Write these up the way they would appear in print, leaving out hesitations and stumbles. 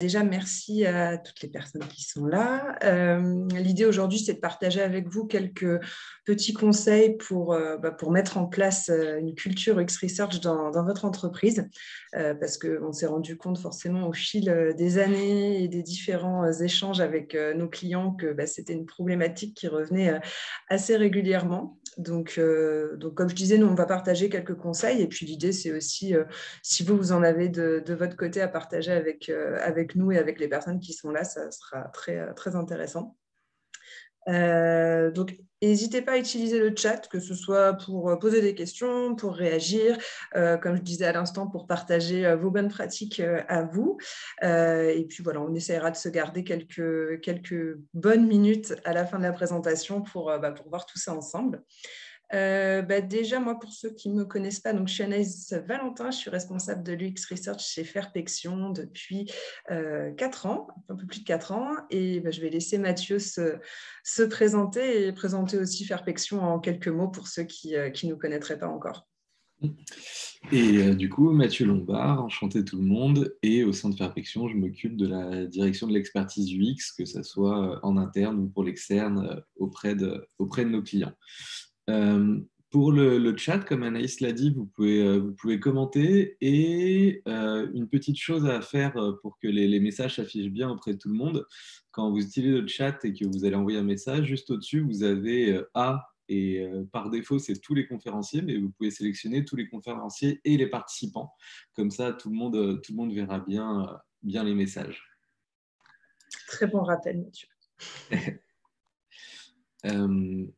Déjà, merci à toutes les personnes qui sont là. L'idée aujourd'hui, c'est de partager avec vous quelques petits conseils pour mettre en place une culture X-Research dans votre entreprise, parce qu'on s'est rendu compte forcément au fil des années et des différents échanges avec nos clients que c'était une problématique qui revenait assez régulièrement. Donc, comme je disais, nous, on va partager quelques conseils. Et puis, l'idée, c'est aussi, si vous en avez de votre côté à partager avec nous et avec les personnes qui sont là, ça sera très, très intéressant. Donc, n'hésitez pas à utiliser le chat, que ce soit pour poser des questions, pour réagir, comme je disais à l'instant, pour partager vos bonnes pratiques à vous. Et puis voilà, on essaiera de se garder quelques bonnes minutes à la fin de la présentation pour voir tout ça ensemble. Déjà, moi, pour ceux qui ne me connaissent pas, donc, je suis Anaïs Valentin, je suis responsable de l'UX Research chez Fairpexion depuis 4 ans, un peu plus de 4 ans. Et je vais laisser Mathieu se présenter et présenter aussi Fairpexion en quelques mots pour ceux qui ne nous connaîtraient pas encore. Et du coup, Mathieu Lombard, enchanté tout le monde. Et au sein de Fairpexion, je m'occupe de la direction de l'expertise UX, que ce soit en interne ou pour l'externe, auprès de nos clients. Pour le chat, comme Anaïs l'a dit, vous pouvez commenter. Et une petite chose à faire pour que les messages s'affichent bien auprès de tout le monde, quand vous utilisez le chat et que vous allez envoyer un message, juste au-dessus, vous avez A. Et par défaut, c'est tous les conférenciers, mais vous pouvez sélectionner tous les conférenciers et les participants. Comme ça, tout le monde verra bien les messages. Très bon rappel, Mathieu.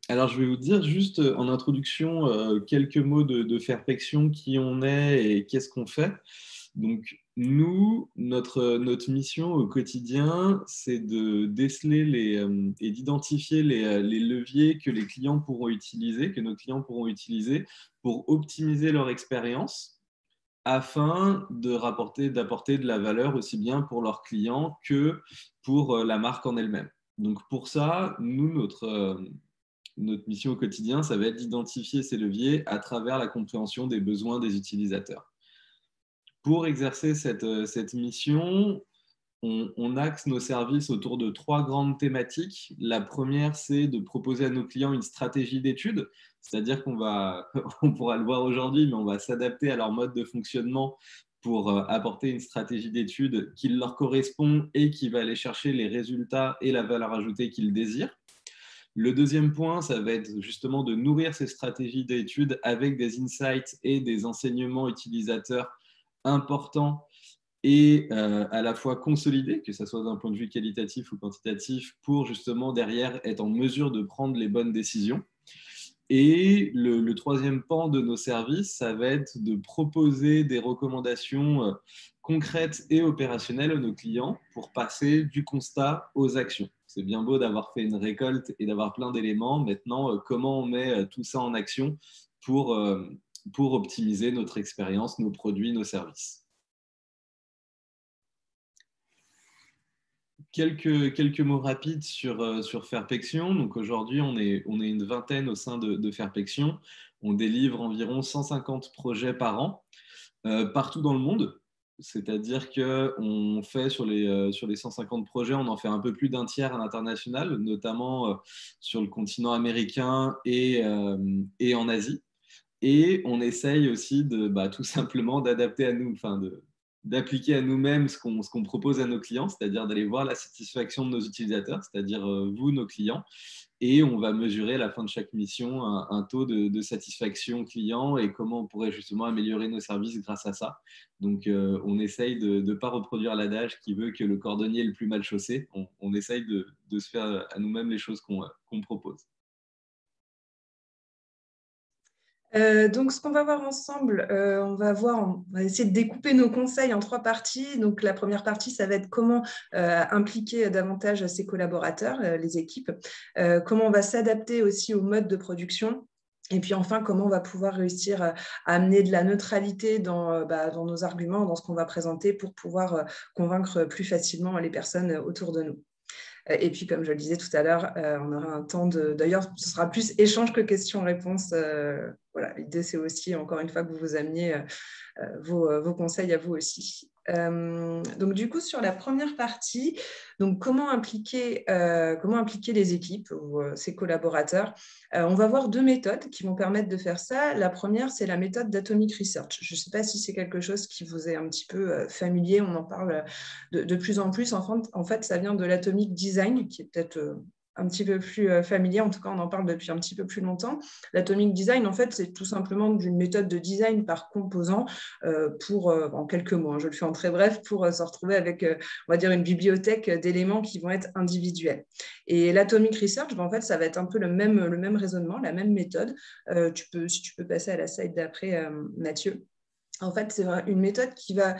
Alors, je vais vous dire juste en introduction quelques mots de Fairpexion, qui on est et qu'est-ce qu'on fait. Donc, nous, notre mission au quotidien, c'est de déceler et d'identifier les leviers que les clients pourront utiliser, que nos clients pourront utiliser pour optimiser leur expérience, afin d'apporter de la valeur aussi bien pour leurs clients que pour la marque en elle-même. Donc pour ça, nous, notre mission au quotidien, ça va être d'identifier ces leviers à travers la compréhension des besoins des utilisateurs. Pour exercer cette mission, on axe nos services autour de 3 grandes thématiques. La première, c'est de proposer à nos clients une stratégie d'étude, c'est-à-dire on pourra le voir aujourd'hui, mais on va s'adapter à leur mode de fonctionnement pour apporter une stratégie d'étude qui leur correspond et qui va aller chercher les résultats et la valeur ajoutée qu'ils désirent. Le deuxième point, ça va être justement de nourrir ces stratégies d'études avec des insights et des enseignements utilisateurs importants et à la fois consolidés, que ce soit d'un point de vue qualitatif ou quantitatif, pour justement derrière être en mesure de prendre les bonnes décisions. Et le troisième pan de nos services, ça va être de proposer des recommandations concrètes et opérationnelles à nos clients pour passer du constat aux actions. C'est bien beau d'avoir fait une récolte et d'avoir plein d'éléments. Maintenant, comment on met tout ça en action pour optimiser notre expérience, nos produits, nos services. Quelques mots rapides sur Fairpexion. Donc aujourd'hui, on est une vingtaine au sein de Fairpexion. On délivre environ 150 projets par an, partout dans le monde. C'est-à-dire qu'on fait sur les 150 projets, on en fait un peu plus d'un tiers à l'international, notamment sur le continent américain et en Asie. Et on essaye aussi tout simplement d'adapter à nous, d'appliquer à nous-mêmes ce qu'on propose à nos clients, c'est-à-dire d'aller voir la satisfaction de nos utilisateurs, c'est-à-dire vous, nos clients. Et on va mesurer à la fin de chaque mission un taux de satisfaction client et comment on pourrait justement améliorer nos services grâce à ça. Donc, on essaye de ne pas reproduire l'adage qui veut que le cordonnier est le plus mal chaussé. On essaye de se faire à nous-mêmes les choses qu'on propose. Donc, ce qu'on va voir ensemble, on va essayer de découper nos conseils en 3 parties. Donc, la première partie, ça va être comment impliquer davantage ses collaborateurs, les équipes, comment on va s'adapter aussi au mode de production. Et puis enfin, comment on va pouvoir réussir à amener de la neutralité dans nos arguments, dans ce qu'on va présenter pour pouvoir convaincre plus facilement les personnes autour de nous. Et puis, comme je le disais tout à l'heure, on aura un temps d'ailleurs, ce sera plus échange que questions-réponses. Voilà, l'idée, c'est aussi, encore une fois, que vous ameniez vos conseils à vous aussi. Donc, du coup, sur la première partie, donc, comment impliquer les équipes ou ses collaborateurs? On va voir deux méthodes qui vont permettre de faire ça. La première, c'est la méthode d'Atomic Research. Je ne sais pas si c'est quelque chose qui vous est un petit peu familier. On en parle de plus en plus. En fait, ça vient de l'Atomic Design, qui est peut-être un petit peu plus familier. En tout cas, on en parle depuis un petit peu plus longtemps. L'Atomic Design, en fait, c'est tout simplement une méthode de design par composant en quelques mots, hein, je le fais en très bref, pour se retrouver avec, on va dire, une bibliothèque d'éléments qui vont être individuels. Et l'Atomic Research, en fait, ça va être un peu le même raisonnement, la même méthode. Si tu peux passer à la slide d'après, Mathieu. En fait, c'est une méthode qui va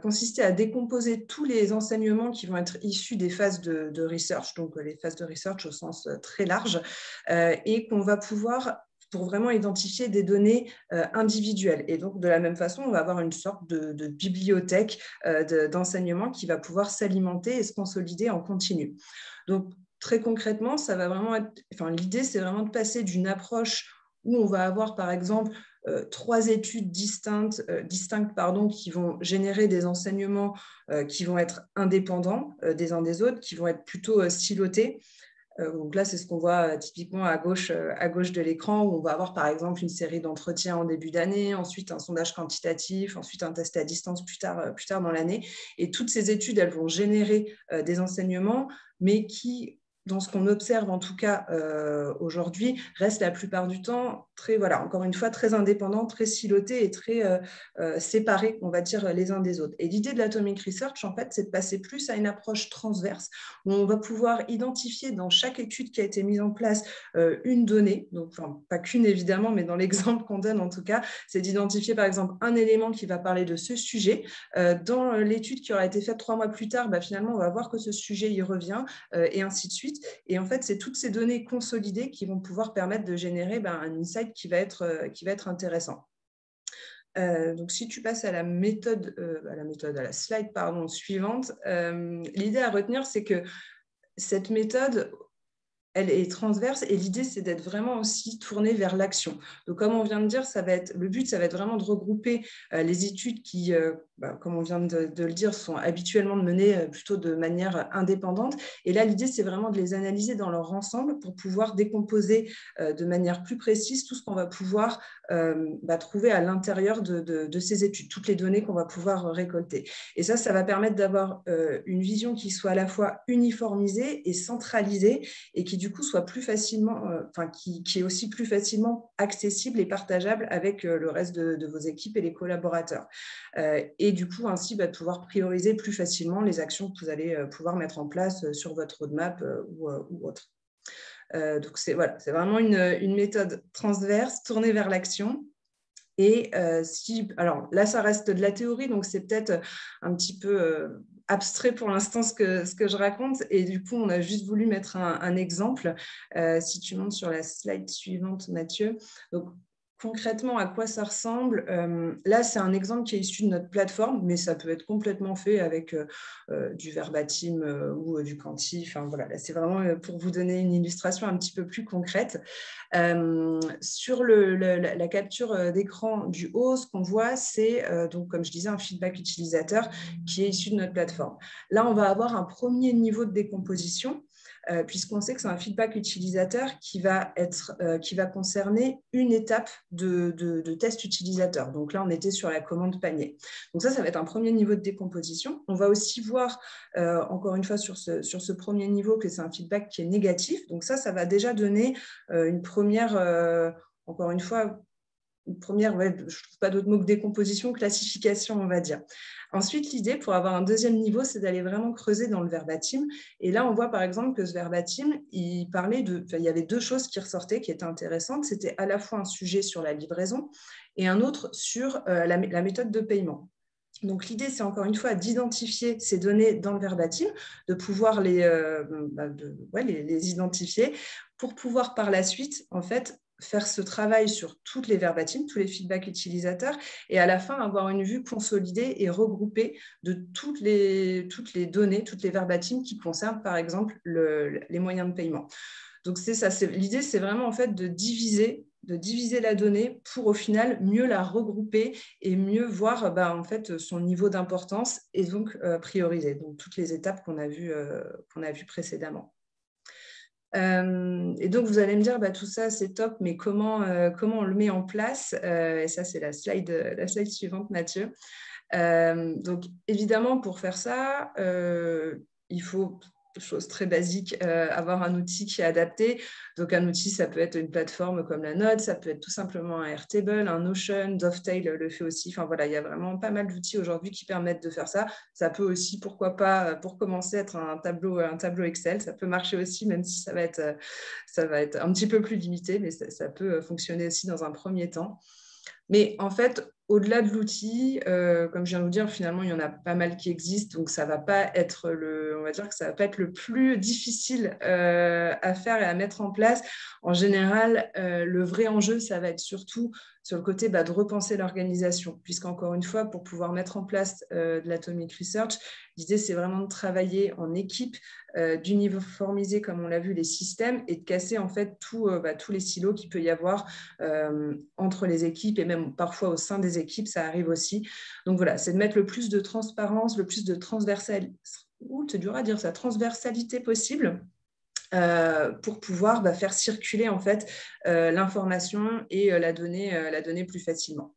consister à décomposer tous les enseignements qui vont être issus des phases de research, donc les phases de research au sens très large, et qu'on va pouvoir pour vraiment identifier des données individuelles. Et donc, de la même façon, on va avoir une sorte de bibliothèque d'enseignement qui va pouvoir s'alimenter et se consolider en continu. Donc, très concrètement, ça va vraiment être, l'idée, c'est vraiment de passer d'une approche où on va avoir, par exemple, trois études distinctes qui vont générer des enseignements qui vont être indépendants des uns des autres, qui vont être plutôt silotés. Donc là, c'est ce qu'on voit typiquement à gauche de l'écran, où on va avoir par exemple une série d'entretiens en début d'année, ensuite un sondage quantitatif, ensuite un test à distance plus tard dans l'année. Et toutes ces études, elles vont générer des enseignements, mais qui, dans ce qu'on observe en tout cas aujourd'hui, restent la plupart du temps encore une fois, très indépendants, très silotés et très séparés, on va dire, les uns des autres. Et l'idée de l'Atomic Research, en fait, c'est de passer plus à une approche transverse, où on va pouvoir identifier dans chaque étude qui a été mise en place une donnée, donc pas qu'une évidemment, mais dans l'exemple qu'on donne en tout cas, c'est d'identifier par exemple un élément qui va parler de ce sujet. Dans l'étude qui aura été faite 3 mois plus tard, finalement, on va voir que ce sujet y revient et ainsi de suite. Et en fait, c'est toutes ces données consolidées qui vont pouvoir permettre de générer un insight qui va être intéressant. Donc, si tu passes à la slide suivante, l'idée à retenir, c'est que cette méthode, elle est transverse et l'idée, c'est d'être vraiment aussi tournée vers l'action. Donc, comme on vient de dire, le but, ça va être vraiment de regrouper les études qui, comme on vient de le dire, sont habituellement menées plutôt de manière indépendante. Et là, l'idée, c'est vraiment de les analyser dans leur ensemble pour pouvoir décomposer de manière plus précise tout ce qu'on va pouvoir trouver à l'intérieur de ces études, toutes les données qu'on va pouvoir récolter. Et ça va permettre d'avoir une vision qui soit à la fois uniformisée et centralisée et qui du coup soit plus facilement, qui est aussi plus facilement accessible et partageable avec le reste de vos équipes et les collaborateurs. Et du coup, ainsi, de pouvoir prioriser plus facilement les actions que vous allez pouvoir mettre en place sur votre roadmap ou autre. Donc, c'est vraiment une méthode transverse, tournée vers l'action. Et alors là, ça reste de la théorie, donc c'est peut-être un petit peu abstrait pour l'instant ce que je raconte. Et du coup, on a juste voulu mettre un exemple. Si tu montes sur la slide suivante, Mathieu. Donc, concrètement, à quoi ça ressemble? Là, c'est un exemple qui est issu de notre plateforme, mais ça peut être complètement fait avec du verbatim ou du quanti. Voilà, là, c'est vraiment pour vous donner une illustration un petit peu plus concrète. Sur la capture d'écran du haut, ce qu'on voit, c'est, donc, comme je disais, un feedback utilisateur qui est issu de notre plateforme. Là, on va avoir un premier niveau de décomposition, puisqu'on sait que c'est un feedback utilisateur qui va concerner une étape de test utilisateur. Donc là, on était sur la commande panier. Donc ça va être un premier niveau de décomposition. On va aussi voir, encore une fois, sur ce premier niveau, que c'est un feedback qui est négatif. Donc ça va déjà donner une première, encore une fois, je ne trouve pas d'autre mot que décomposition, classification, on va dire. Ensuite, l'idée, pour avoir un deuxième niveau, c'est d'aller vraiment creuser dans le verbatim. Et là, on voit par exemple que ce verbatim, il y avait deux choses qui ressortaient, qui étaient intéressantes. C'était à la fois un sujet sur la livraison et un autre sur la méthode de paiement. Donc, l'idée, c'est encore une fois d'identifier ces données dans le verbatim, de pouvoir les identifier pour pouvoir par la suite, en fait, faire ce travail sur toutes les verbatims, tous les feedbacks utilisateurs, et à la fin, avoir une vue consolidée et regroupée de toutes les données, toutes les verbatims qui concernent, par exemple, les moyens de paiement. Donc, c'est ça. L'idée, c'est vraiment en fait de diviser de diviser la donnée pour au final mieux la regrouper et mieux voir en fait, son niveau d'importance et donc prioriser. Donc toutes les étapes qu'on a vues précédemment. Et donc vous allez me dire tout ça c'est top, mais comment on le met en place, et ça c'est la slide suivante, Mathieu. Donc évidemment pour faire ça il faut, chose très basique, avoir un outil qui est adapté. Donc un outil, ça peut être une plateforme comme la Note, ça peut être tout simplement un Airtable, un Notion, Dovetail le fait aussi. Enfin voilà, il y a vraiment pas mal d'outils aujourd'hui qui permettent de faire ça. Ça peut aussi, pourquoi pas, pour commencer, être un tableau Excel. Ça peut marcher aussi, même si ça va être un petit peu plus limité, mais ça peut fonctionner aussi dans un premier temps. Mais en fait, au-delà de l'outil, comme je viens de vous dire, finalement, il y en a pas mal qui existent, donc ça va pas être on va dire que ça va pas être le plus difficile à faire et à mettre en place. En général, le vrai enjeu, ça va être surtout sur le côté de repenser l'organisation, puisqu'encore une fois, pour pouvoir mettre en place de l'Atomic Research, l'idée, c'est vraiment de travailler en équipe, d'uniformiser, comme on l'a vu, les systèmes et de casser en fait tous les silos qu'il peut y avoir entre les équipes et même parfois au sein des équipes, ça arrive aussi. Donc voilà, c'est de mettre le plus de transparence, le plus de transversalité possible pour pouvoir faire circuler en fait l'information et la donnée plus facilement.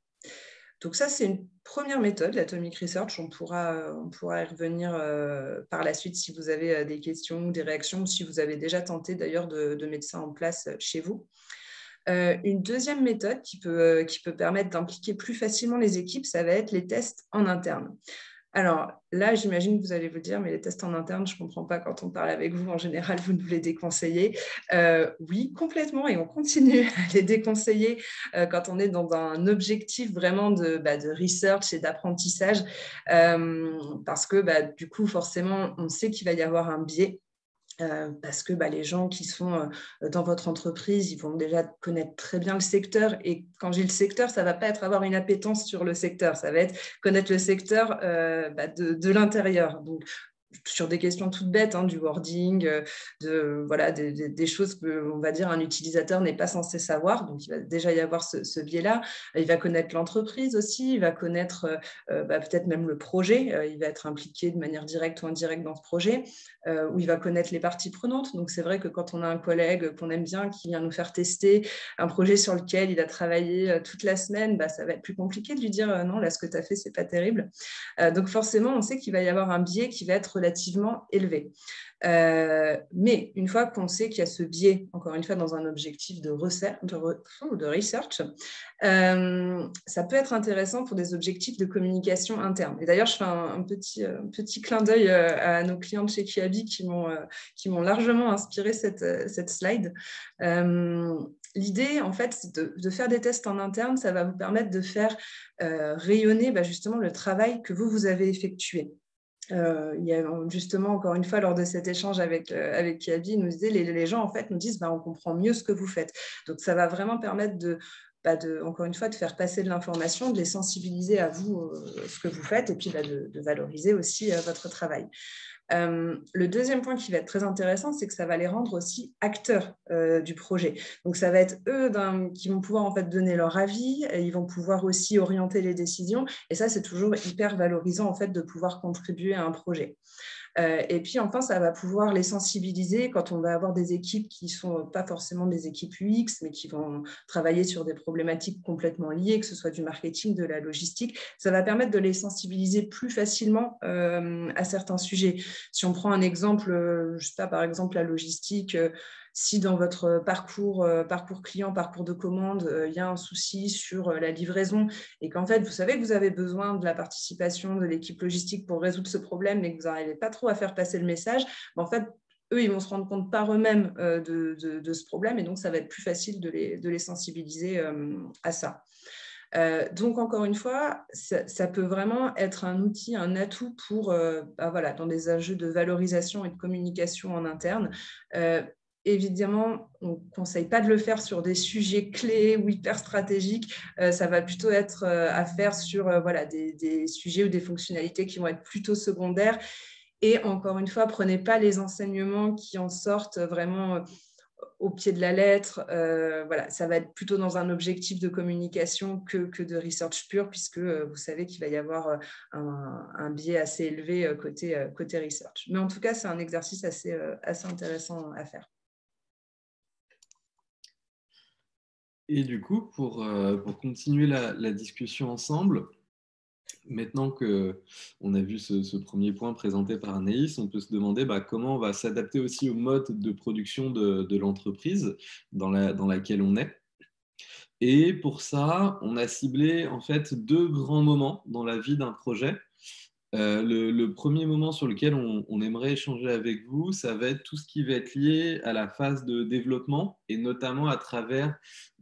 Donc ça, c'est une première méthode, l'Atomic Research. On pourra y revenir par la suite si vous avez des questions ou des réactions, ou si vous avez déjà tenté d'ailleurs de mettre ça en place chez vous. Une deuxième méthode qui peut permettre d'impliquer plus facilement les équipes, ça va être les tests en interne. Alors là, j'imagine que vous allez vous dire, mais les tests en interne, je ne comprends pas quand on parle avec vous. En général, vous nous les déconseillez. Oui, complètement, et on continue à les déconseiller quand on est dans un objectif vraiment de research et d'apprentissage, parce que du coup, forcément, on sait qu'il va y avoir un biais. Parce que les gens qui sont dans votre entreprise, ils vont déjà connaître très bien le secteur. Et quand j'ai le secteur, ça ne va pas être avoir une appétence sur le secteur, ça va être connaître le secteur de l'intérieur. Donc, sur des questions toutes bêtes, du wording, des choses que, on va dire, un utilisateur n'est pas censé savoir. Donc, il va déjà y avoir ce biais-là. Il va connaître l'entreprise aussi, il va connaître peut-être même le projet. Il va être impliqué de manière directe ou indirecte dans ce projet, où il va connaître les parties prenantes. Donc, c'est vrai que quand on a un collègue qu'on aime bien qui vient nous faire tester un projet sur lequel il a travaillé toute la semaine, ça va être plus compliqué de lui dire non, là, ce que tu as fait, ce n'est pas terrible. Donc, forcément, on sait qu'il va y avoir un biais qui va être relativement élevé. Mais une fois qu'on sait qu'il y a ce biais, encore une fois, dans un objectif de research, ça peut être intéressant pour des objectifs de communication interne. Et d'ailleurs, je fais un petit clin d'œil à nos clients de chez Kiabi qui m'ont largement inspiré cette slide. L'idée, en fait, c'est de faire des tests en interne. Ça va vous permettre de faire rayonner justement le travail que vous avez effectué. Il y a justement, encore une fois, lors de cet échange avec Kiabi, il nous disait, les gens, en fait, nous disent on comprend mieux ce que vous faites. Donc, ça va vraiment permettre encore une fois, de faire passer de l'information, de les sensibiliser à vous, ce que vous faites, et puis de valoriser aussi votre travail. Le deuxième point qui va être très intéressant, c'est que ça va les rendre aussi acteurs du projet. Donc, ça va être eux qui vont pouvoir en fait donner leur avis, et ils vont pouvoir aussi orienter les décisions. Et ça, c'est toujours hyper valorisant en fait de pouvoir contribuer à un projet. Et puis enfin, ça va pouvoir les sensibiliser quand on va avoir des équipes qui ne sont pas forcément des équipes UX, mais qui vont travailler sur des problématiques complètement liées, que ce soit du marketing, de la logistique. Ça va permettre de les sensibiliser plus facilement à certains sujets. Si on prend un exemple, je sais pas, par exemple la logistique, si dans votre parcours client, parcours de commande, il y a un souci sur la livraison et qu'en fait, vous savez que vous avez besoin de la participation de l'équipe logistique pour résoudre ce problème, mais que vous n'arrivez pas trop à faire passer le message, en fait, eux, ils vont se rendre compte par eux-mêmes de ce problème et donc ça va être plus facile de les sensibiliser à ça. Donc, encore une fois, ça peut vraiment être un outil, un atout pour, dans des jeux de valorisation et de communication en interne. Évidemment, on ne conseille pas de le faire sur des sujets clés ou hyper stratégiques. Ça va plutôt être à faire sur des sujets ou des fonctionnalités qui vont être plutôt secondaires. Et encore une fois, prenez pas les enseignements qui en sortent vraiment au pied de la lettre. Voilà, ça va être plutôt dans un objectif de communication que de research pur, puisque vous savez qu'il va y avoir un biais assez élevé côté research. Mais en tout cas, c'est un exercice assez intéressant à faire. Et du coup, pour continuer la discussion ensemble, maintenant qu'on a vu ce premier point présenté par Anaïs, on peut se demander comment on va s'adapter aussi au mode de production de l'entreprise dans laquelle on est. Et pour ça, on a ciblé en fait 2 grands moments dans la vie d'un projet. Le premier moment sur lequel on aimerait échanger avec vous, ça va être tout ce qui va être lié à la phase de développement et notamment à travers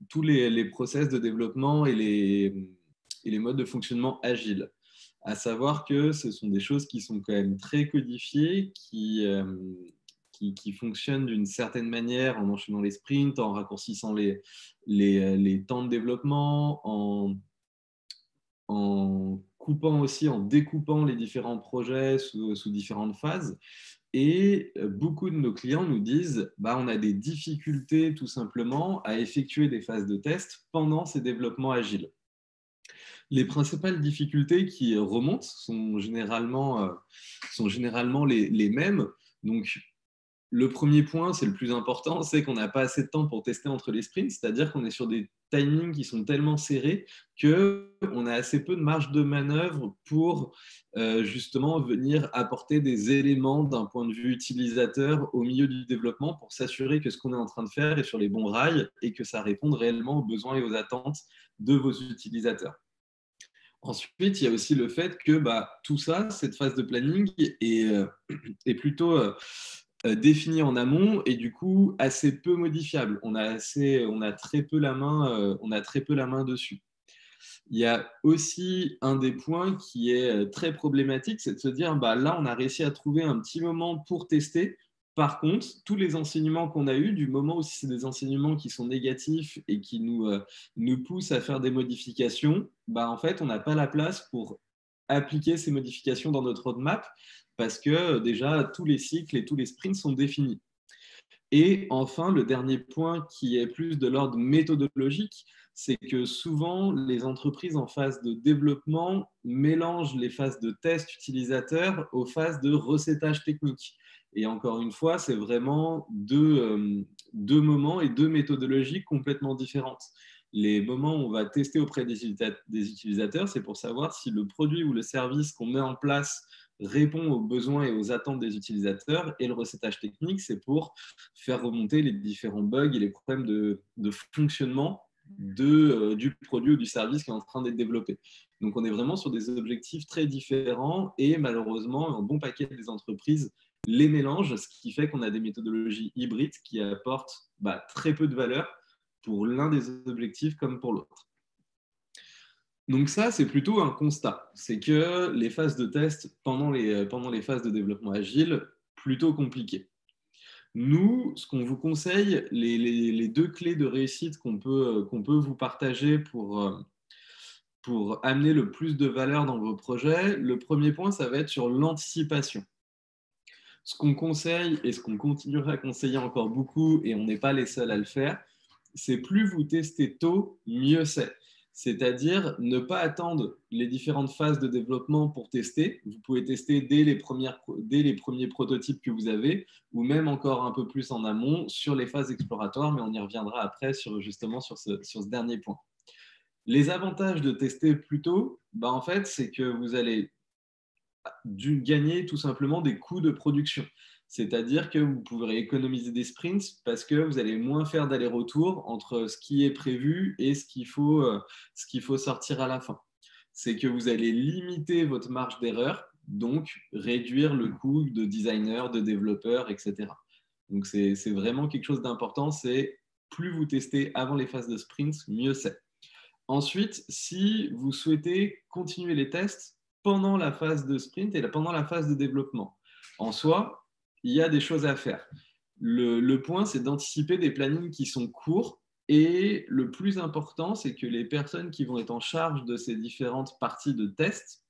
tous les process de développement et les modes de fonctionnement agiles. À savoir que ce sont des choses qui sont quand même très codifiées, qui fonctionnent d'une certaine manière en enchaînant les sprints, en raccourcissant les temps de développement, en coupant aussi, en découpant les différents projets sous différentes phases. Et beaucoup de nos clients nous disent on a des difficultés tout simplement à effectuer des phases de test pendant ces développements agiles. Les principales difficultés qui remontent sont généralement les mêmes. Donc, le premier point, c'est le plus important, c'est qu'on n'a pas assez de temps pour tester entre les sprints, c'est-à-dire qu'on est sur des timings qui sont tellement serrés qu'on a assez peu de marge de manœuvre pour justement venir apporter des éléments d'un point de vue utilisateur au milieu du développement pour s'assurer que ce qu'on est en train de faire est sur les bons rails et que ça réponde réellement aux besoins et aux attentes de vos utilisateurs. Ensuite, il y a aussi le fait que tout ça, cette phase de planning est plutôt définie en amont et du coup assez peu modifiable. On a très peu la main dessus. Il y a aussi un des points qui est très problématique, c'est de se dire là, on a réussi à trouver un petit moment pour tester. Par contre, tous les enseignements qu'on a eus, du moment où c'est des enseignements qui sont négatifs et qui nous poussent à faire des modifications, en fait, on n'a pas la place pour appliquer ces modifications dans notre roadmap parce que déjà, tous les cycles et tous les sprints sont définis. Et enfin, le dernier point qui est plus de l'ordre méthodologique, c'est que souvent, les entreprises en phase de développement mélangent les phases de test utilisateur aux phases de recettage technique. Et encore une fois, c'est vraiment deux moments et 2 méthodologies complètement différentes. Les moments où on va tester auprès des utilisateurs, c'est pour savoir si le produit ou le service qu'on met en place répond aux besoins et aux attentes des utilisateurs. Et le recettage technique, c'est pour faire remonter les différents bugs et les problèmes de fonctionnement du produit ou du service qui est en train d'être développé. Donc, on est vraiment sur des objectifs très différents et malheureusement, un bon paquet des entreprises les mélangent, ce qui fait qu'on a des méthodologies hybrides qui apportent très peu de valeur pour l'un des objectifs comme pour l'autre. Donc ça, c'est plutôt un constat. C'est que les phases de test pendant les phases de développement agile, plutôt compliquées. Nous, ce qu'on vous conseille, les 2 clés de réussite qu'on peut vous partager pour amener le plus de valeur dans vos projets, le premier point, ça va être sur l'anticipation. Ce qu'on conseille et ce qu'on continuera à conseiller encore beaucoup, et on n'est pas les seuls à le faire, c'est plus vous testez tôt, mieux c'est. C'est-à-dire ne pas attendre les différentes phases de développement pour tester. Vous pouvez tester dès les premiers prototypes que vous avez, ou même encore un peu plus en amont sur les phases exploratoires, mais on y reviendra après sur ce dernier point. Les avantages de tester plus tôt, en fait, c'est que vous allez gagner tout simplement des coûts de production. C'est-à-dire que vous pourrez économiser des sprints parce que vous allez moins faire d'aller-retour entre ce qui est prévu et ce qu'il faut sortir à la fin. C'est que vous allez limiter votre marge d'erreur, donc réduire le coût de designer, de développeur, etc. Donc c'est vraiment quelque chose d'important, c'est plus vous testez avant les phases de sprint, mieux c'est. Ensuite, si vous souhaitez continuer les tests pendant la phase de sprint et pendant la phase de développement, en soi, il y a des choses à faire. Le point, c'est d'anticiper des plannings qui sont courts et le plus important, c'est que les personnes qui vont être en charge de ces différentes parties de tests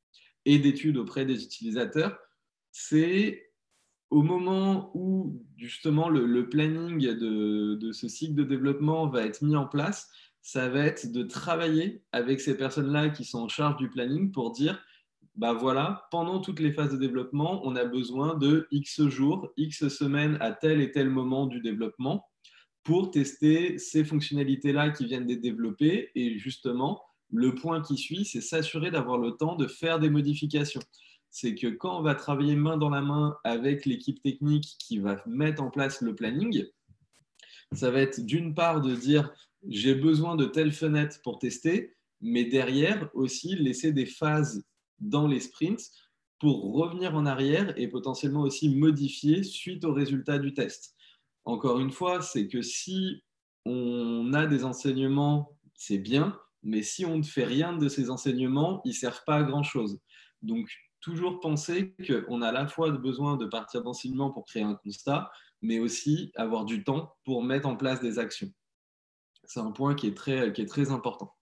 et d'études auprès des utilisateurs, c'est au moment où justement le planning de ce cycle de développement va être mis en place, ça va être de travailler avec ces personnes-là qui sont en charge du planning pour dire, bah voilà, pendant toutes les phases de développement, on a besoin de X jours, X semaines à tel et tel moment du développement pour tester ces fonctionnalités-là qui viennent d'être développées. Et justement, le point qui suit, c'est s'assurer d'avoir le temps de faire des modifications. C'est que quand on va travailler main dans la main avec l'équipe technique qui va mettre en place le planning, ça va être d'une part de dire j'ai besoin de telle fenêtre pour tester, mais derrière aussi laisser des phases dans les sprints pour revenir en arrière et potentiellement aussi modifier suite au résultat du test. Encore une fois, c'est que si on a des enseignements, c'est bien, mais si on ne fait rien de ces enseignements, ils ne servent pas à grand-chose. Donc, toujours penser qu'on a à la fois besoin de partir d'enseignements pour créer un constat, mais aussi avoir du temps pour mettre en place des actions. C'est un point qui est très important.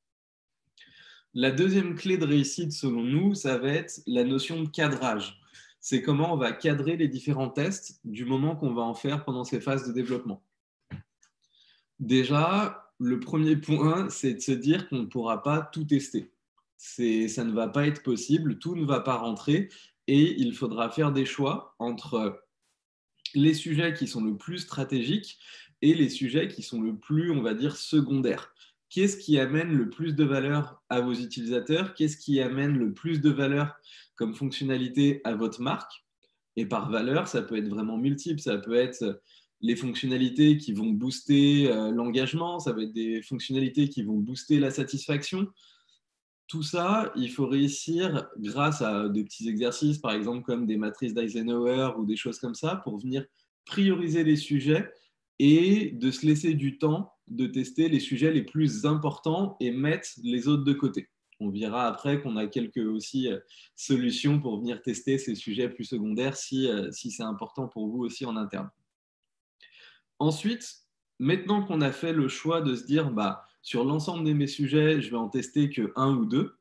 La deuxième clé de réussite, selon nous, ça va être la notion de cadrage. C'est comment on va cadrer les différents tests du moment qu'on va en faire pendant ces phases de développement. Déjà, le premier point, c'est de se dire qu'on ne pourra pas tout tester. Ça ne va pas être possible, tout ne va pas rentrer et il faudra faire des choix entre les sujets qui sont le plus stratégiques et les sujets qui sont le plus, on va dire, secondaires. Qu'est-ce qui amène le plus de valeur à vos utilisateurs? Qu'est-ce qui amène le plus de valeur comme fonctionnalité à votre marque? Et par valeur, ça peut être vraiment multiple. Ça peut être les fonctionnalités qui vont booster l'engagement, ça va être des fonctionnalités qui vont booster la satisfaction. Tout ça, il faut réussir grâce à des petits exercices, par exemple comme des matrices d'Eisenhower ou des choses comme ça, pour venir prioriser les sujets et de se laisser du temps de tester les sujets les plus importants et mettre les autres de côté. On verra après qu'on a quelques aussi solutions pour venir tester ces sujets plus secondaires si c'est important pour vous aussi en interne. Ensuite, maintenant qu'on a fait le choix de se dire, bah, sur l'ensemble de mes sujets, je vais en tester que un ou deux,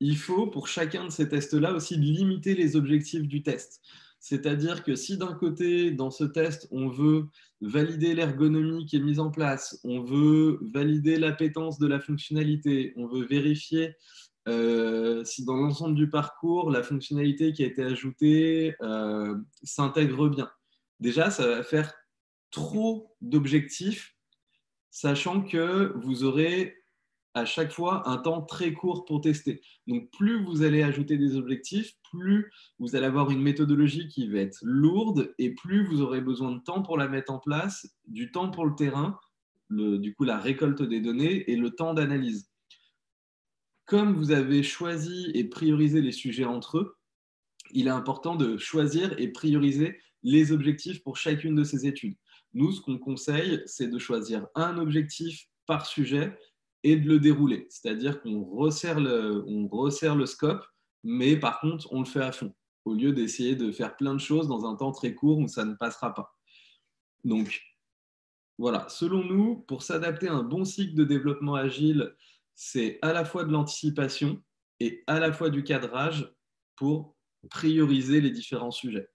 il faut pour chacun de ces tests-là aussi limiter les objectifs du test. C'est-à-dire que si d'un côté, dans ce test, on veut valider l'ergonomie qui est mise en place, on veut valider l'appétence de la fonctionnalité, on veut vérifier si dans l'ensemble du parcours, la fonctionnalité qui a été ajoutée s'intègre bien. Déjà, ça va faire trop d'objectifs, sachant que vous aurez à chaque fois un temps très court pour tester. Donc, plus vous allez ajouter des objectifs, plus vous allez avoir une méthodologie qui va être lourde et plus vous aurez besoin de temps pour la mettre en place, du temps pour le terrain, du coup la récolte des données et le temps d'analyse. Comme vous avez choisi et priorisé les sujets entre eux, il est important de choisir et prioriser les objectifs pour chacune de ces études. Nous, ce qu'on conseille, c'est de choisir un objectif par sujet et de le dérouler. C'est-à-dire qu'on resserre le scope, mais par contre, on le fait à fond, au lieu d'essayer de faire plein de choses dans un temps très court où ça ne passera pas. Donc, voilà, selon nous, pour s'adapter à un bon cycle de développement agile, c'est à la fois de l'anticipation et à la fois du cadrage pour prioriser les différents sujets.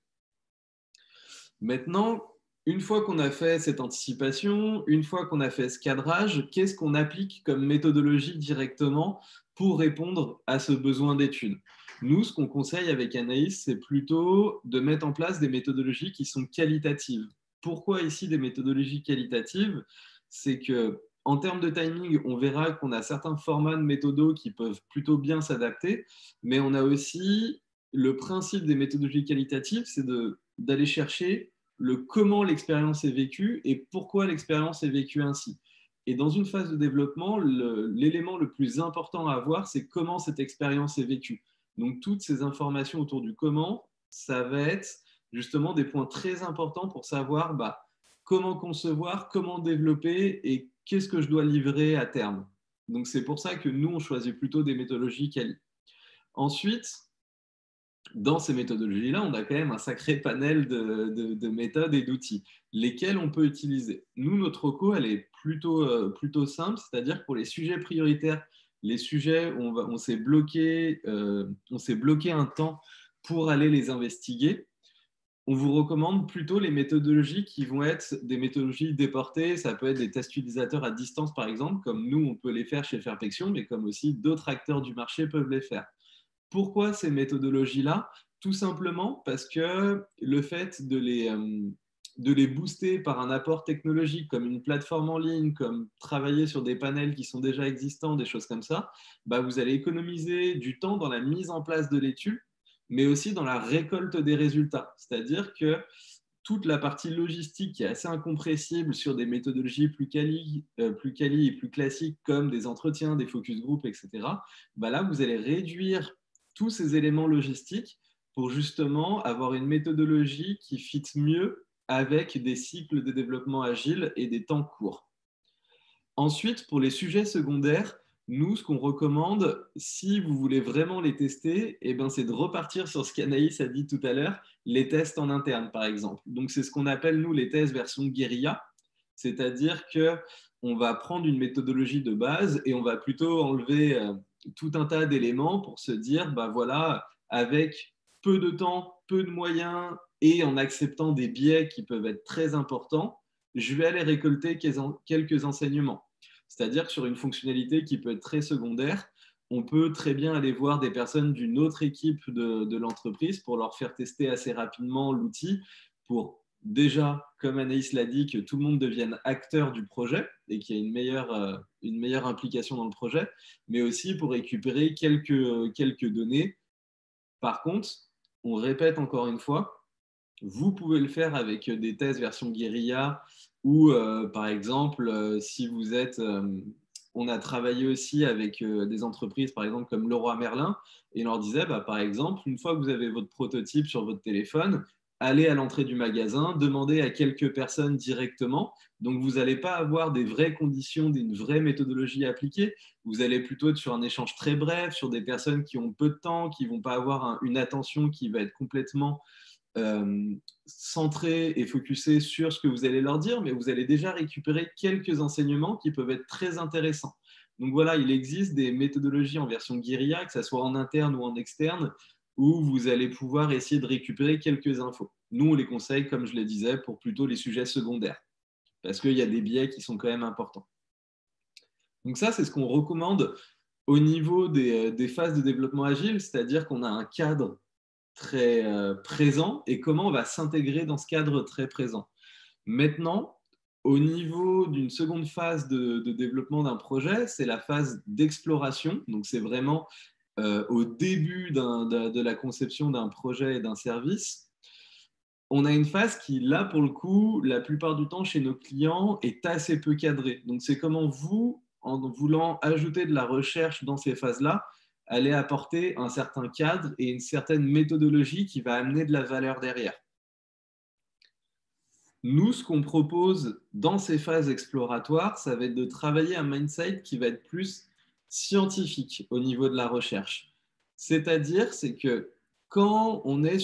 Maintenant, une fois qu'on a fait cette anticipation, une fois qu'on a fait ce cadrage, qu'est-ce qu'on applique comme méthodologie directement pour répondre à ce besoin d'étude? Nous, ce qu'on conseille avec Anaïs, c'est plutôt de mettre en place des méthodologies qui sont qualitatives. Pourquoi ici des méthodologies qualitatives? C'est que en termes de timing, on verra qu'on a certains formats de méthodos qui peuvent plutôt bien s'adapter, mais on a aussi le principe des méthodologies qualitatives, c'est d'aller chercher le comment l'expérience est vécue et pourquoi l'expérience est vécue ainsi. Et dans une phase de développement, l'élément le plus important à avoir, c'est comment cette expérience est vécue. Donc, toutes ces informations autour du comment, ça va être justement des points très importants pour savoir comment concevoir, comment développer et qu'est-ce que je dois livrer à terme. Donc, c'est pour ça que nous, on choisit plutôt des méthodologies quali. Ensuite, dans ces méthodologies-là, on a quand même un sacré panel de méthodes et d'outils, lesquels on peut utiliser. Nous, notre reco, elle est plutôt simple, c'est-à-dire que pour les sujets prioritaires, les sujets où on s'est bloqué un temps pour aller les investiguer. on vous recommande plutôt les méthodologies qui vont être des méthodologies déportées. Ça peut être des tests utilisateurs à distance, par exemple, comme nous, on peut les faire chez Fairpection, mais comme aussi d'autres acteurs du marché peuvent les faire. Pourquoi ces méthodologies-là? Tout simplement parce que le fait de les booster par un apport technologique comme une plateforme en ligne, comme travailler sur des panels qui sont déjà existants, des choses comme ça, bah vous allez économiser du temps dans la mise en place de l'étude, mais aussi dans la récolte des résultats. C'est-à-dire que toute la partie logistique qui est assez incompressible sur des méthodologies plus quali et plus classiques comme des entretiens, des focus group, etc., bah là, vous allez réduire tous ces éléments logistiques pour justement avoir une méthodologie qui fit mieux avec des cycles de développement agile et des temps courts. Ensuite, pour les sujets secondaires, nous, ce qu'on recommande, si vous voulez vraiment les tester, eh ben, c'est de repartir sur ce qu'Anaïs a dit tout à l'heure, les tests en interne, par exemple. Donc, c'est ce qu'on appelle, nous, les tests version guérilla, c'est-à-dire qu'on va prendre une méthodologie de base et on va plutôt enlever tout un tas d'éléments pour se dire, bah voilà, avec peu de temps, peu de moyens et en acceptant des biais qui peuvent être très importants, je vais aller récolter quelques enseignements. C'est-à-dire que sur une fonctionnalité qui peut être très secondaire, on peut très bien aller voir des personnes d'une autre équipe de l'entreprise pour leur faire tester assez rapidement l'outil pour déjà, comme Anaïs l'a dit, que tout le monde devienne acteur du projet et qu'il y ait une meilleure implication dans le projet, mais aussi pour récupérer quelques données. Par contre, on répète encore une fois, vous pouvez le faire avec des tests version guérilla ou par exemple, si vous êtes... on a travaillé aussi avec des entreprises, par exemple, comme Leroy Merlin, et on leur disait, bah, par exemple, une fois que vous avez votre prototype sur votre téléphone, allez à l'entrée du magasin, demandez à quelques personnes directement. Donc, vous n'allez pas avoir des vraies conditions, d'une vraie méthodologie appliquée. Vous allez plutôt être sur un échange très bref, sur des personnes qui ont peu de temps, qui ne vont pas avoir une attention qui va être complètement centré et focusé sur ce que vous allez leur dire, mais vous allez déjà récupérer quelques enseignements qui peuvent être très intéressants. Donc voilà, il existe des méthodologies en version guérilla, que ce soit en interne ou en externe, où vous allez pouvoir essayer de récupérer quelques infos. Nous, on les conseille, comme je le disais, pour plutôt les sujets secondaires, parce qu'il y a des biais qui sont quand même importants. Donc ça, c'est ce qu'on recommande au niveau des phases de développement agile, c'est-à-dire qu'on a un cadre très présent et comment on va s'intégrer dans ce cadre très présent. Maintenant, au niveau d'une seconde phase de développement d'un projet, c'est la phase d'exploration. Donc, c'est vraiment au début de la conception d'un projet et d'un service. On a une phase qui, là, pour le coup, la plupart du temps, chez nos clients, est assez peu cadrée. Donc, c'est comment vous, en voulant ajouter de la recherche dans ces phases-là, allez apporter un certain cadre et une certaine méthodologie qui va amener de la valeur derrière. Nous, ce qu'on propose dans ces phases exploratoires, ça va être de travailler un mindset qui va être plus scientifique au niveau de la recherche. C'est-à-dire, c'est que quand on est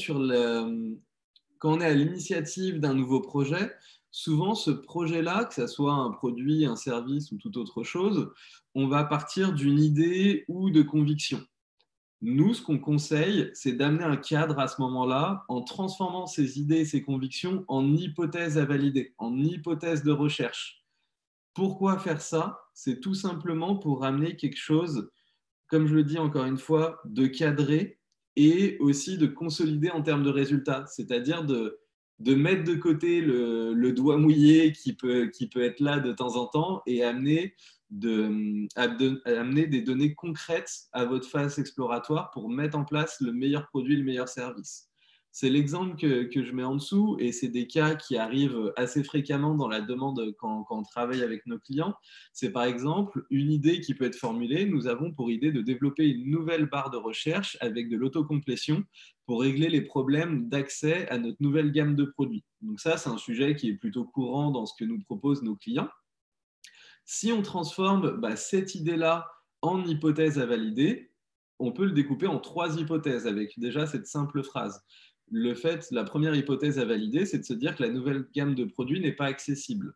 quand on est à l'initiative d'un nouveau projet, souvent ce projet-là, que ce soit un produit, un service ou toute autre chose, on va partir d'une idée ou de conviction. Nous, ce qu'on conseille, c'est d'amener un cadre à ce moment-là en transformant ces idées et ces convictions en hypothèses à valider, en hypothèses de recherche. Pourquoi faire ça? C'est tout simplement pour amener quelque chose, comme je le dis encore une fois, de cadré et aussi de consolider en termes de résultats, c'est-à-dire de mettre de côté le doigt mouillé qui peut être là de temps en temps et amener amener des données concrètes à votre phase exploratoire pour mettre en place le meilleur produit, le meilleur service. C'est l'exemple que je mets en dessous et c'est des cas qui arrivent assez fréquemment dans la demande quand on travaille avec nos clients. C'est par exemple une idée qui peut être formulée. Nous avons pour idée de développer une nouvelle barre de recherche avec de l'autocomplétion pour régler les problèmes d'accès à notre nouvelle gamme de produits. Donc ça, c'est un sujet qui est plutôt courant dans ce que nous proposent nos clients. Si on transforme cette idée-là en hypothèse à valider, on peut le découper en 3 hypothèses avec déjà cette simple phrase. La première hypothèse à valider, c'est de se dire que la nouvelle gamme de produits n'est pas accessible.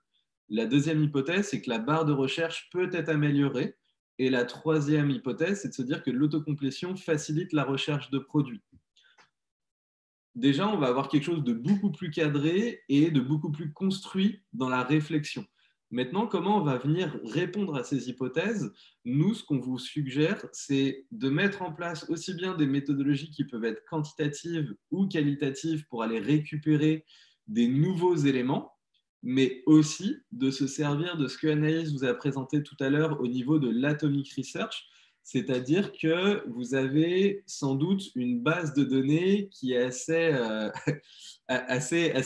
La deuxième hypothèse, c'est que la barre de recherche peut être améliorée. Et la troisième hypothèse, c'est de se dire que l'autocomplétion facilite la recherche de produits. déjà, on va avoir quelque chose de beaucoup plus cadré et de beaucoup plus construit dans la réflexion. Maintenant, comment on va venir répondre à ces hypothèses? Nous, ce qu'on vous suggère, c'est de mettre en place aussi bien des méthodologies qui peuvent être quantitatives ou qualitatives pour aller récupérer des nouveaux éléments, mais aussi de se servir de ce que Anaïs vous a présenté tout à l'heure au niveau de l'atomic research, c'est-à-dire que vous avez sans doute une base de données qui est assez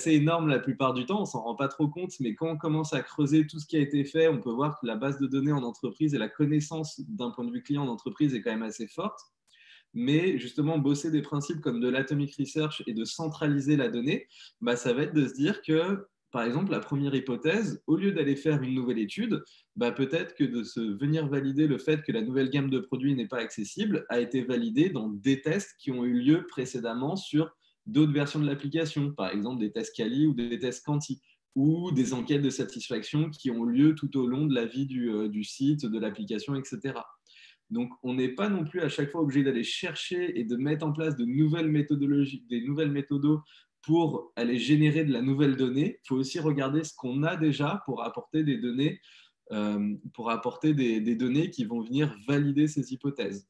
énorme la plupart du temps. On ne s'en rend pas trop compte, mais quand on commence à creuser tout ce qui a été fait, on peut voir que la base de données en entreprise et la connaissance d'un point de vue client en entreprise est quand même assez forte. Mais justement, bosser des principes comme de l'atomic research et de centraliser la donnée, bah, ça va être de se dire que, par exemple, la première hypothèse, au lieu d'aller faire une nouvelle étude, bah, peut-être que de se venir valider le fait que la nouvelle gamme de produits n'est pas accessible a été validée dans des tests qui ont eu lieu précédemment sur d'autres versions de l'application, par exemple des tests quali ou des tests quanti, ou des enquêtes de satisfaction qui ont lieu tout au long de la vie du site, de l'application, etc. Donc, on n'est pas non plus à chaque fois obligé d'aller chercher et de mettre en place de nouvelles méthodologies, des nouvelles méthodos pour aller générer de la nouvelle donnée. Il faut aussi regarder ce qu'on a déjà pour apporter des données, des données qui vont venir valider ces hypothèses.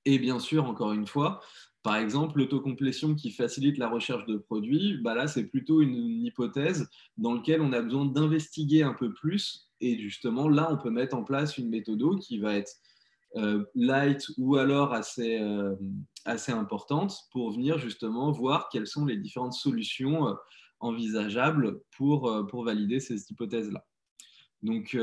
Et bien sûr, encore une fois, par exemple, l'autocomplétion qui facilite la recherche de produits, bah là, c'est plutôt une hypothèse dans laquelle on a besoin d'investiguer un peu plus. Et justement, là, on peut mettre en place une méthode qui va être light ou alors assez importante pour venir justement voir quelles sont les différentes solutions envisageables pour valider ces hypothèses-là. Donc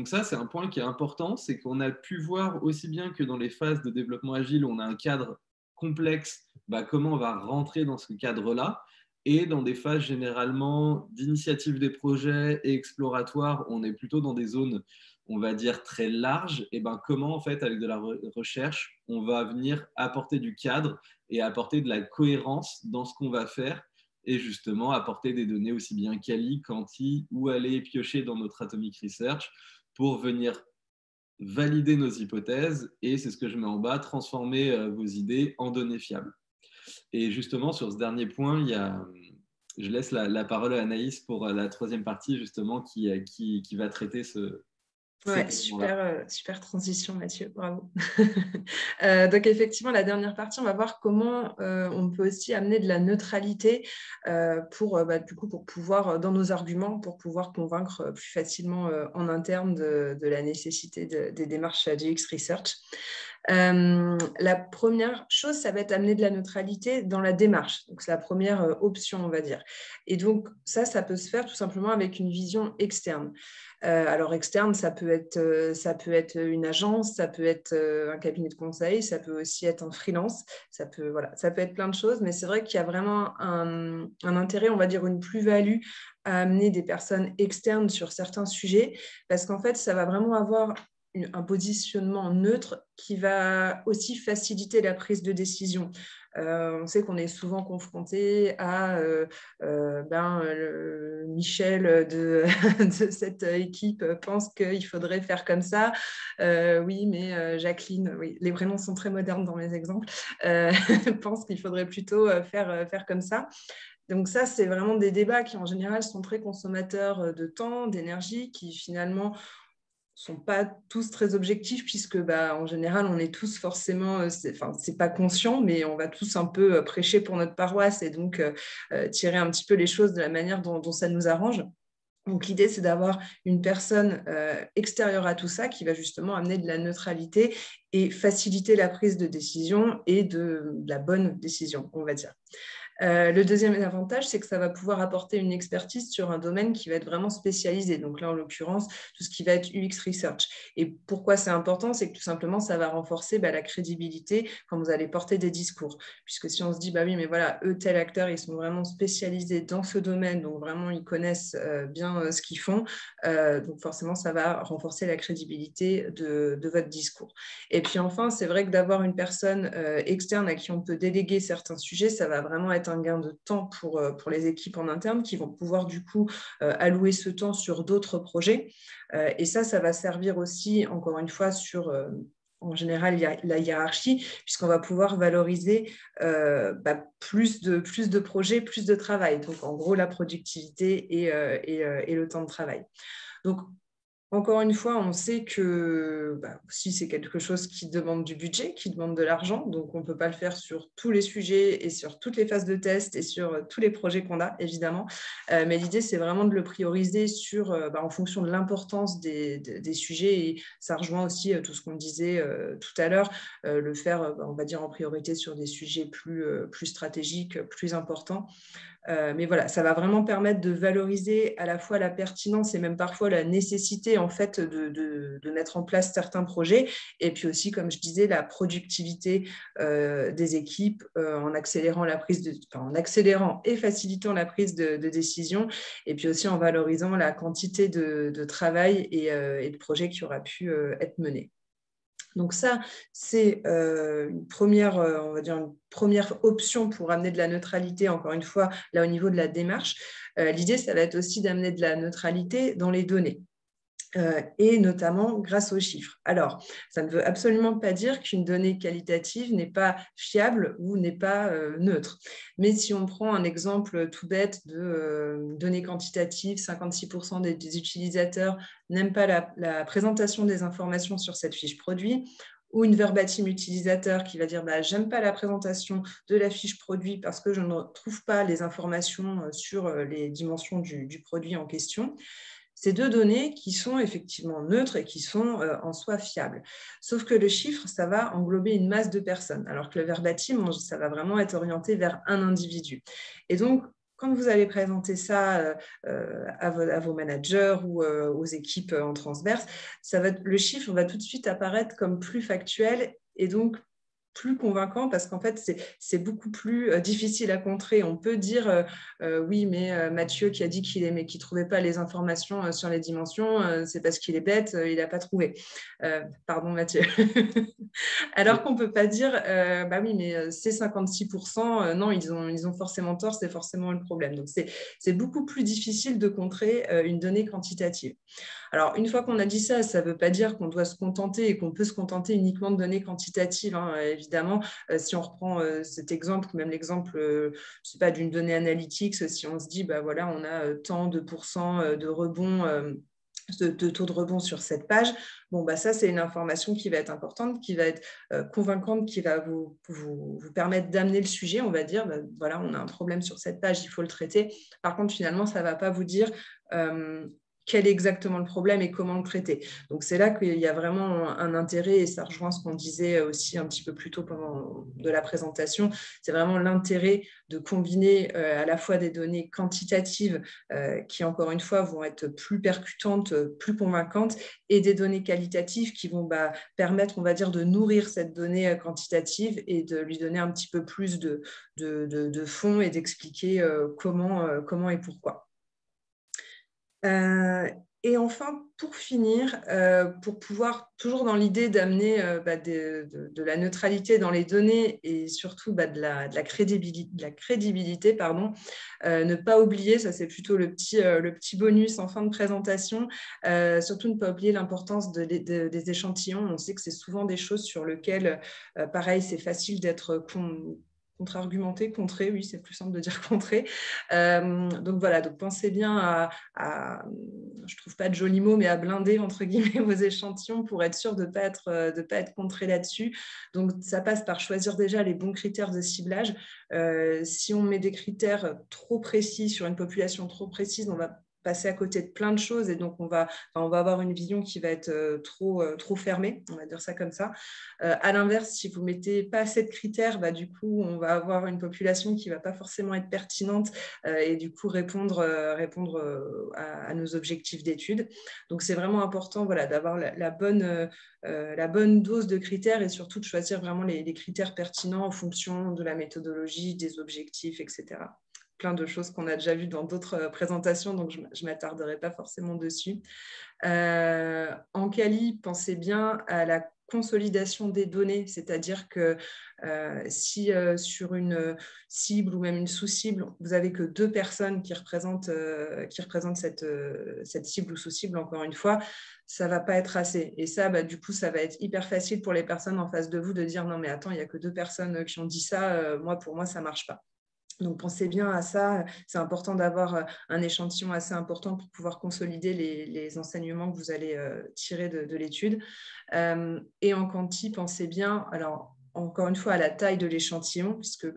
ça, c'est un point qui est important, c'est qu'on a pu voir aussi bien que dans les phases de développement agile, on a un cadre complexe, bah, comment on va rentrer dans ce cadre-là, et dans des phases généralement d'initiative des projets et exploratoires, on est plutôt dans des zones, on va dire, très larges, et ben comment en fait, avec de la recherche, on va venir apporter du cadre et apporter de la cohérence dans ce qu'on va faire et justement apporter des données aussi bien quali, quanti, ou aller piocher dans notre atomic research pour venir valider nos hypothèses et, c'est ce que je mets en bas, transformer vos idées en données fiables. Et justement, sur ce dernier point, je laisse la parole à Anaïs pour la troisième partie, justement, qui va traiter Ouais, cet élément-là. super transition, Mathieu, bravo. Donc effectivement, la dernière partie, on va voir comment on peut aussi amener de la neutralité du coup, pour pouvoir, dans nos arguments, pour pouvoir convaincre plus facilement en interne de la nécessité des démarches d'UX Research. La première chose, ça va être amener de la neutralité dans la démarche. Donc, c'est la première option, on va dire. Et donc, ça peut se faire tout simplement avec une vision externe. Alors, externe, ça peut être une agence, ça peut être un cabinet de conseil, ça peut aussi être un freelance, ça peut être plein de choses, mais c'est vrai qu'il y a vraiment un intérêt, on va dire une plus-value à amener des personnes externes sur certains sujets, parce qu'en fait, ça va vraiment avoir un positionnement neutre qui va aussi faciliter la prise de décision. On sait qu'on est souvent confronté à Michel de, de cette équipe pense qu'il faudrait faire comme ça. Oui, mais Jacqueline, oui, les prénoms sont très modernes dans mes exemples, pense qu'il faudrait plutôt faire comme ça. Donc ça, c'est vraiment des débats qui, en général, sont très consommateurs de temps, d'énergie, qui finalement sont pas tous très objectifs puisque en général on est tous forcément c'est pas conscient mais on va tous un peu prêcher pour notre paroisse et donc tirer un petit peu les choses de la manière dont ça nous arrange. Donc l'idée c'est d'avoir une personne extérieure à tout ça qui va justement amener de la neutralité et faciliter la prise de décision et de la bonne décision, on va dire. Le deuxième avantage, c'est que ça va pouvoir apporter une expertise sur un domaine qui va être vraiment spécialisé. Donc là, en l'occurrence, tout ce qui va être UX Research. Et pourquoi c'est important, c'est que tout simplement, ça va renforcer la crédibilité quand vous allez porter des discours. Puisque si on se dit, oui, mais voilà, eux, tel acteur, ils sont vraiment spécialisés dans ce domaine, donc vraiment, ils connaissent bien ce qu'ils font. Donc forcément, ça va renforcer la crédibilité de votre discours. Et puis enfin, c'est vrai que d'avoir une personne externe à qui on peut déléguer certains sujets, ça va vraiment être un gain de temps pour les équipes en interne qui vont pouvoir du coup allouer ce temps sur d'autres projets. Et ça va servir aussi, encore une fois, en général la hiérarchie, puisqu'on va pouvoir valoriser plus de projets, plus de travail. Donc, en gros, la productivité et le temps de travail. Donc, encore une fois, on sait que si c'est quelque chose qui demande du budget, qui demande de l'argent, donc on ne peut pas le faire sur tous les sujets et sur toutes les phases de test et sur tous les projets qu'on a, évidemment. Mais l'idée, c'est vraiment de le prioriser en fonction de l'importance des sujets. Et ça rejoint aussi tout ce qu'on disait tout à l'heure, le faire, on va dire, en priorité sur des sujets plus stratégiques, plus importants. Mais voilà, ça va vraiment permettre de valoriser à la fois la pertinence et même parfois la nécessité en fait de mettre en place certains projets, et puis aussi, comme je disais, la productivité des équipes en accélérant en accélérant et facilitant la prise de décision, et puis aussi en valorisant la quantité de travail et de projets qui aura pu être menés. Donc ça, c'est une première option pour amener de la neutralité, encore une fois, là au niveau de la démarche. L'idée, ça va être aussi d'amener de la neutralité dans les données. Et notamment grâce aux chiffres. Alors, ça ne veut absolument pas dire qu'une donnée qualitative n'est pas fiable ou n'est pas neutre. Mais si on prend un exemple tout bête de données quantitatives, 56% des utilisateurs n'aiment pas la présentation des informations sur cette fiche produit, ou une verbatim utilisateur qui va dire j'aime pas la présentation de la fiche produit parce que je ne trouve pas les informations sur les dimensions du produit en question. Ces deux données qui sont effectivement neutres et qui sont en soi fiables. Sauf que le chiffre, ça va englober une masse de personnes, alors que le verbatim, ça va vraiment être orienté vers un individu. Et donc, quand vous allez présenter ça à vos managers ou aux équipes en transverse, le chiffre va tout de suite apparaître comme plus factuel et donc plus convaincant, parce qu'en fait, c'est beaucoup plus difficile à contrer. On peut dire oui, mais Mathieu qui a dit qu'il ne trouvait pas les informations sur les dimensions, c'est parce qu'il est bête, il n'a pas trouvé. Pardon Mathieu. Alors qu'on ne peut pas dire oui, mais c'est 56%, non, ils ont forcément tort, c'est forcément le problème. Donc, c'est beaucoup plus difficile de contrer une donnée quantitative. Alors, une fois qu'on a dit ça, ça ne veut pas dire qu'on doit se contenter et qu'on peut se contenter uniquement de données quantitatives. Évidemment, si on reprend cet exemple, ou même l'exemple d'une donnée analytics, si on se dit, voilà, on a tant de pourcents de rebond, de taux de rebond sur cette page, ça, c'est une information qui va être importante, qui va être convaincante, qui va vous permettre d'amener le sujet. On va dire, voilà, on a un problème sur cette page, il faut le traiter. Par contre, finalement, ça ne va pas vous dire quel est exactement le problème et comment le traiter. Donc, c'est là qu'il y a vraiment un intérêt, et ça rejoint ce qu'on disait aussi un petit peu plus tôt pendant de la présentation, c'est vraiment l'intérêt de combiner à la fois des données quantitatives qui, encore une fois, vont être plus percutantes, plus convaincantes, et des données qualitatives qui vont permettre, on va dire, de nourrir cette donnée quantitative et de lui donner un petit peu plus de fond et d'expliquer comment et pourquoi. Et enfin, pour finir, pour pouvoir, toujours dans l'idée d'amener de la neutralité dans les données et surtout de la crédibilité, ne pas oublier, ça c'est plutôt le petit bonus en fin de présentation, surtout ne pas oublier l'importance des échantillons. On sait que c'est souvent des choses sur lesquelles, pareil, c'est facile d'être contre-argumenté, contré, oui, c'est plus simple de dire contré. Donc voilà, donc pensez bien je trouve pas de joli mot, mais à blinder entre guillemets vos échantillons pour être sûr de pas être contré là-dessus. Donc ça passe par choisir déjà les bons critères de ciblage. Si on met des critères trop précis sur une population trop précise, on va passer à côté de plein de choses et donc on va avoir une vision qui va être trop fermée, on va dire ça comme ça. À l'inverse, si vous ne mettez pas assez de critères, du coup, on va avoir une population qui ne va pas forcément être pertinente et du coup répondre à nos objectifs d'études. Donc, c'est vraiment important d'avoir la bonne dose de critères et surtout de choisir vraiment les critères pertinents en fonction de la méthodologie, des objectifs, etc. Plein de choses qu'on a déjà vues dans d'autres présentations, donc je ne m'attarderai pas forcément dessus. En quali, pensez bien à la consolidation des données, c'est-à-dire que si sur une cible ou même une sous-cible, vous n'avez que 2 personnes qui représentent cette cible ou sous-cible, encore une fois, ça ne va pas être assez. Et ça, du coup, ça va être hyper facile pour les personnes en face de vous de dire « Non, mais attends, il n'y a que 2 personnes qui ont dit ça, pour moi, ça ne marche pas ». Donc, pensez bien à ça. C'est important d'avoir un échantillon assez important pour pouvoir consolider les enseignements que vous allez tirer de l'étude. Et en quanti, pensez bien, alors encore une fois, à la taille de l'échantillon, puisque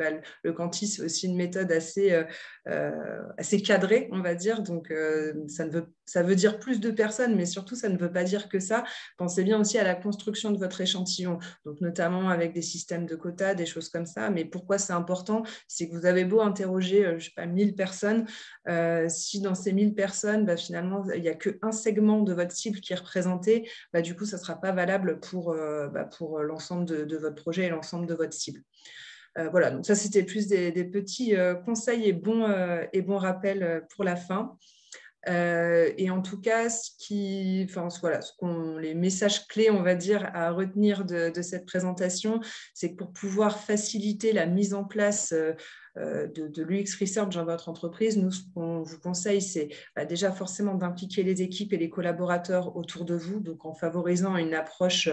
le quanti, c'est aussi une méthode assez cadrée, on va dire. Donc, ça veut dire plus de personnes, mais surtout, ça ne veut pas dire que ça. Pensez bien aussi à la construction de votre échantillon, donc notamment avec des systèmes de quotas, des choses comme ça. Mais pourquoi c'est important? C'est que vous avez beau interroger, je ne sais pas, 1000 personnes, si dans ces 1000 personnes, finalement, il n'y a qu'un segment de votre cible qui est représenté, du coup, ça ne sera pas valable pour l'ensemble de votre projet et l'ensemble de votre cible. Voilà, donc ça, c'était plus des petits conseils et bons rappels pour la fin. Et en tout cas, les messages clés, on va dire, à retenir de cette présentation, c'est que pour pouvoir faciliter la mise en place de l'UX Research dans votre entreprise, nous, ce qu'on vous conseille, c'est déjà forcément d'impliquer les équipes et les collaborateurs autour de vous, donc en favorisant une approche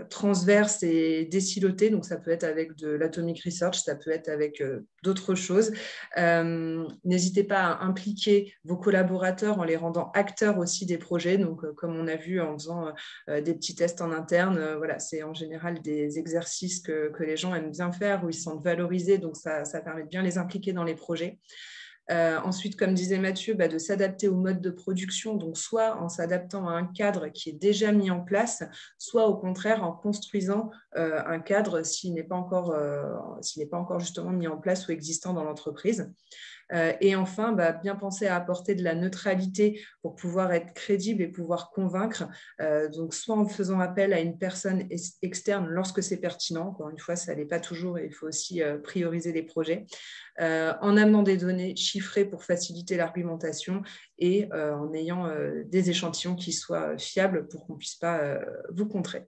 transverse et décilotée. Donc, ça peut être avec de l'Atomic Research, ça peut être avec d'autres choses. N'hésitez pas à impliquer vos collaborateurs en les rendant acteurs aussi des projets. Donc, comme on a vu en faisant des petits tests en interne, voilà, c'est en général des exercices que les gens aiment bien faire, où ils se sentent valorisés. Donc, ça permet de bien les impliquer dans les projets. Ensuite, comme disait Mathieu, de s'adapter au mode de production, donc soit en s'adaptant à un cadre qui est déjà mis en place, soit au contraire en construisant un cadre s'il n'est pas encore justement mis en place ou existant dans l'entreprise. Et enfin, bien penser à apporter de la neutralité pour pouvoir être crédible et pouvoir convaincre. Donc, soit en faisant appel à une personne externe lorsque c'est pertinent. Encore une fois, ça n'est pas toujours et il faut aussi prioriser les projets. En amenant des données chiffrées pour faciliter l'argumentation et en ayant des échantillons qui soient fiables pour qu'on ne puisse pas vous contrer.